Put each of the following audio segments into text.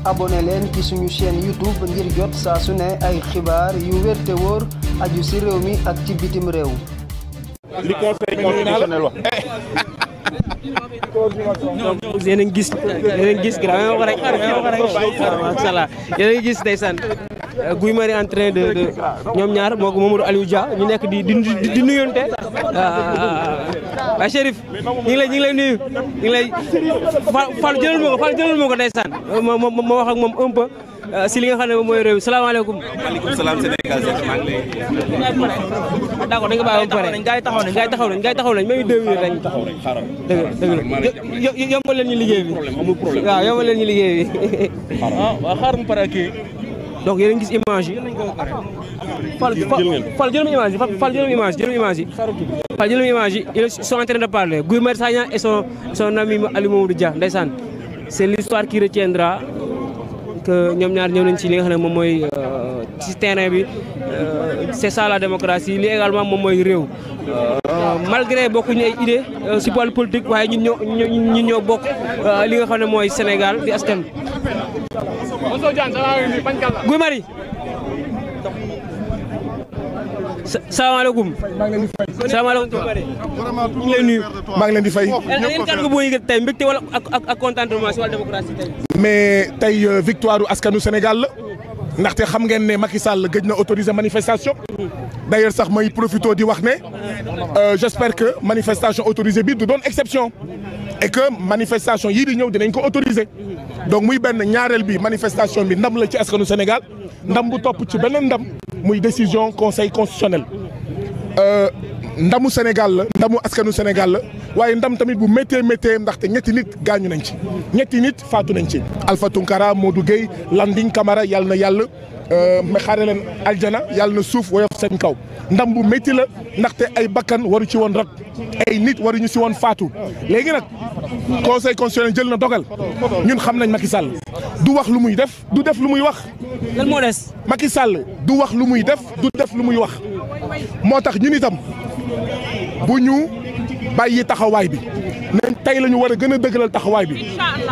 abonné leen ci suñu chaîne YouTube ngir jot saa su ne ay xibaar yu wér te wóor aju ci réew mi ak ci bitim réew. li conseil constitutionnel wax. yéen a ngi gis grand wax rek macha allah yéen a ngi gis ndeysaan Guy Marius en train de ñoom ñaar moo ko Mamadou Aliou Dia ñu nekk di nuyonte waaye Chérif ñu ngi lay nuyu ñu ngi lay Fall jëlal ma ko ndeysaan ma wax ak moom un peu si li nga xam ne moom mooy réew mi salaamaaleykum. maaleykum salaam Sénégal maa ngi lay. d'accord dañ ko bàyyi ba pare gars yi taxaw nañ même 2 minutes rek. dëgg la yombal leen ñu liggéey bi. amul problème waaw yombal leen ñu liggéey bi. waaw xaaral mu pare kii. donc yéen a ngi gis image yi. Fall jëlum image yi Fall jëlum image yi. Ils sont en train de parler Guy Marius Sagna et son ami Aliou Mamadou Dia ndeysaan c'est l'histoire qui retiendra que ñoom ñaar ñëw nañ ci li nga xam ne moom mooy ci terrain bi c'est ça la démocratie li également moom mooy réew malgré bokkuñu ay idée ci wàllu politique waaye ñun ñoo bokk li nga xam ne mooy Sénégal di askan Guy Marius salaamaaleykum. salaamaaleykum. ñu ngi lay nuyu. maa ngi leen di fay. yéen kan nga boo yëg tey mbégte wala ak contentement ci wàllu démocratie tey. mais tey victoire u askanu Sénégal la ndaxte xam ngeen ne Macky Sall gëj na autoriser manifestation. d'ailleurs sax may profité di wax ne j'espère que manifestation autorisée bi du doon exception et que manifestation yii di ñëw dinañ ko autoriser. donc muy benn ñaareel bi manifestation bi ndam la ci askanu Sénégal ndam bu topp ci beneen ndam muy décision conseil constitutionnel ndamu Sénégal la ndamu askanu Sénégal la waaye ndam tamit bu méttee ndaxte ñetti nit gaañu nañ ci ñetti nit faatu nañ ci. Alpha Tunkara Modou Gueye Landing Camara yàlla na yàlla ma xaare leen aljana yàlla na suuf woyof seen kaw ndam bu métti la ndaxte ay bakkan waru ci woon rat ay nit waruñu si woon faatu léegi nag conseil constitutionnel jël na dogal ñun xam nañ Macky Sall du wax lu muy def du def lu muy wax. lan moo des. Macky Sall du wax lu muy def du def lu muy wax moo tax ñun itam bu ñu bàyyi taxawaay bi ne tey la ñu war a gën a dëgëral taxawaay bi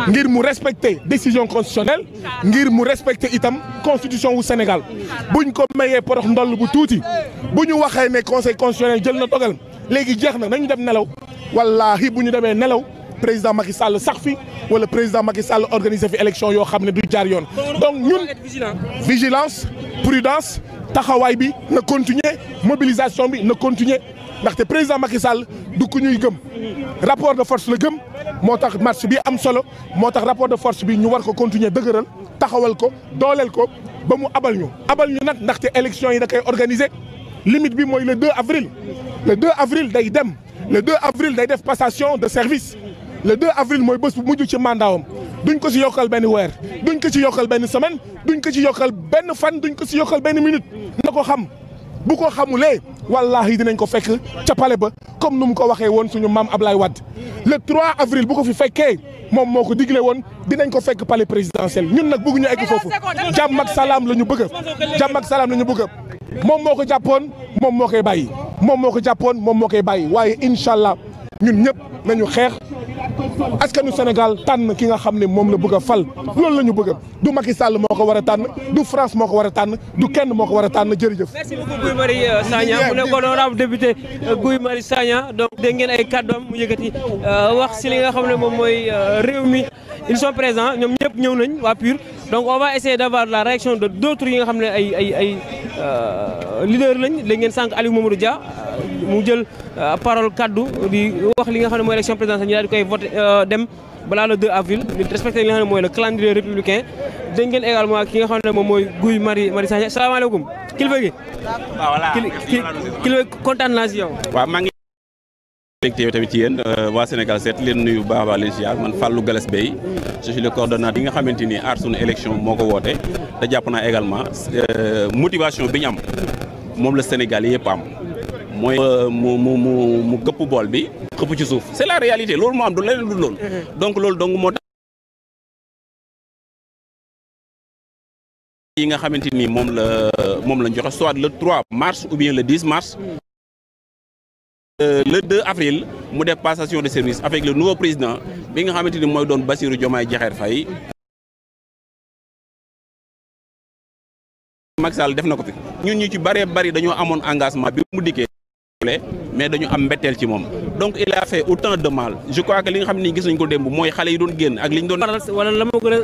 ngir mu respecter décision constitutionnelle ngir mu respecter itam constitution wu Sénégal buñ ko mayee porox ndoll bu tuuti bu ñu waxee ne conseil constitutionnel jël na dogal léegi jeex na nañu dem nelaw wallaahi bu ñu demee nelaw président Macky Sall sax fi wala président Macky Sall organiser fi élection yoo xam ne du jaar yoon donc ñun vigilance prudence taxawaay bi na continuer mobilisation bi na continuer ndaxte président Macky Sall du ku ñuy gëm rapport de force la gëm moo tax marche bi am solo moo tax rapport de force bi ñu war ko continuer dëgëral taxawal ko dooleel ko ba mu abal ñu nag ndaxte élection yi da koy organiser limite bi mooy le 2 avril le 2 avril day dem le 2 avril day def passation de service le 2 avril mooy bés bu mujj ci mandaawam duñ ko ci yokkal benn weer duñ ko ci yokkal benn semaine duñ ko ci yokkal benn fan duñ ko ci yokkal benn minute na ko xam bu ko xamulee wallahi dinañ ko fekk ca palais ba comme nu mu ko waxee woon suñu maam Ablaye Wade le 3 avril bu ko fi fekkee moom moo ko digle woon dinañ ko fekk palais présidentiel ñun nag bëgguñu egg foofu jàmm ak salaam la ñu bëgg jàmm ak salaam la ñu bëgg moom moo ko jàppoon moom moo koy bàyyi moom moo ko jàppoon moom moo koy bàyyi waaye incha allah ñun ñëpp nañu xeex askanu Sénégal tànn ki nga xam ne moom la bëgg a fal loolu la ñu bëgg du Macky Sall moo ko war a tànn du France moo ko war a tànn du kenn moo ko war a tànn jërëjëf. merci beaucoup Guy Marius Sagna mu nekkoon honorable député Guy Marius Sagna donc dégg ngeen ay kàddoom mu yëkkati wax si li nga xam ne moom mooy réew mi ils sont présents ñoom ñëpp ñëw nañ waa PUR donc on va essayer d'avoir la réaction de d'autres yi nga xam ne ay leader lañ léegi ngeen sànq Aliou Mamadou Dia mu jël parole kaddu di wax li nga xam ne mooy élection présidentielle ñu daal di koy voté dem balaa le 2 avril ñu respecté li nga xam ne mooy le calendrier républicain dégg ngeen également ki nga xam ne moom mooy Guy Marius Sagna salaamaaleykum kilifa gi. waaw voilà kilifa kontaan naa si yow. waaw maa ngi mbégte tamit ci yéen waa Sénégal 7 leen nuyu baax a leen ziar man Fallou Galass Bey je suis le coordonnateur yi nga xamante ni aar sunu élection moo ko woote te jàpp naa également motivation bi ñu am moom la Sénégal yëpp am mooy mu këpp bool bi xëpp ci suuf c'est la réalité loolu moo am du leneen du loolu donc loolu donc moo tax yi nga xamante ni moom la joxe soit le 3 mars ou bien le 10 mars le 2 avril mu def passation de service avec le nouveau président bi nga xamante ni mooy doon Bassirou Diomaye Diakhar Faye Macky Sall def na ko fi ñun ñu ci bëree bëri dañoo amoon engagement bi mu dikkee mais dañu am mbetteel ci moom donc il a fait autant de mal je crois que li nga xam ne gis nañ ko démb mooy xale yi doon génn ak li ñu doon wala la moo gën a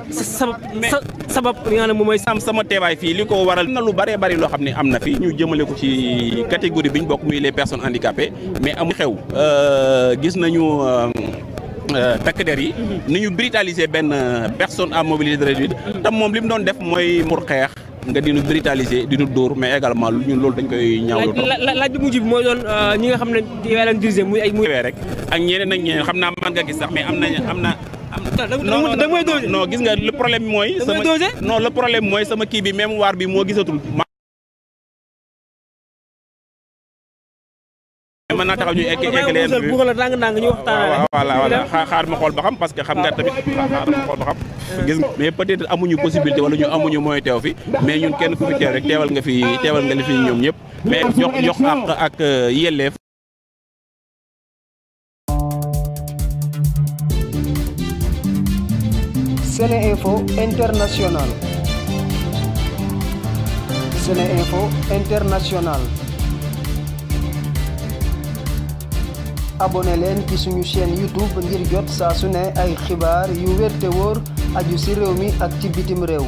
sabab li nga xam ne moom mooy sama teewaay fii li ko waral na lu bëree bëri loo xam ne am na fi ñu jëmale ko ci catégorie bi ñu bokk muy les personnes handicapées mais amu xew gis nañu takk der yi ni ñu brutaliser benn personne à mobilité réduite tam moom li mu doon def mooy pour xeex nga dinu brutaliser dinu dóor mais également ñun loolu dañ koy ñaawlu laaj bu mujj bi mooy doon ñi nga xam ne yow leen dirigé muy ay muy rek ak ñeneen ak ñeneen xam naa man nga gis sax mais am na non gis nga le problème mooy sama non le problème mooy sama kii bi mémoire bi moo gisatul mën naa taxaw ñu eggalee bu la dang ñu waxtaan voilà xaar ma xool ba xam parce que xam nga tamit xaar ma xool ba xam gis mais peut-être amuñu possibilité wala ñu amuñu mooy teew fi mais ñun kenn ku fi teew rek teewal nga fi ñoom ñëpp mais jox ak yelleef SeneInfo International. SeneInfo International. abonné leen ci suñu chaîne YouTube ngir jot saa su ne ay xibaar yu wér te wóor aju ci réew mi ak ci bitim réew.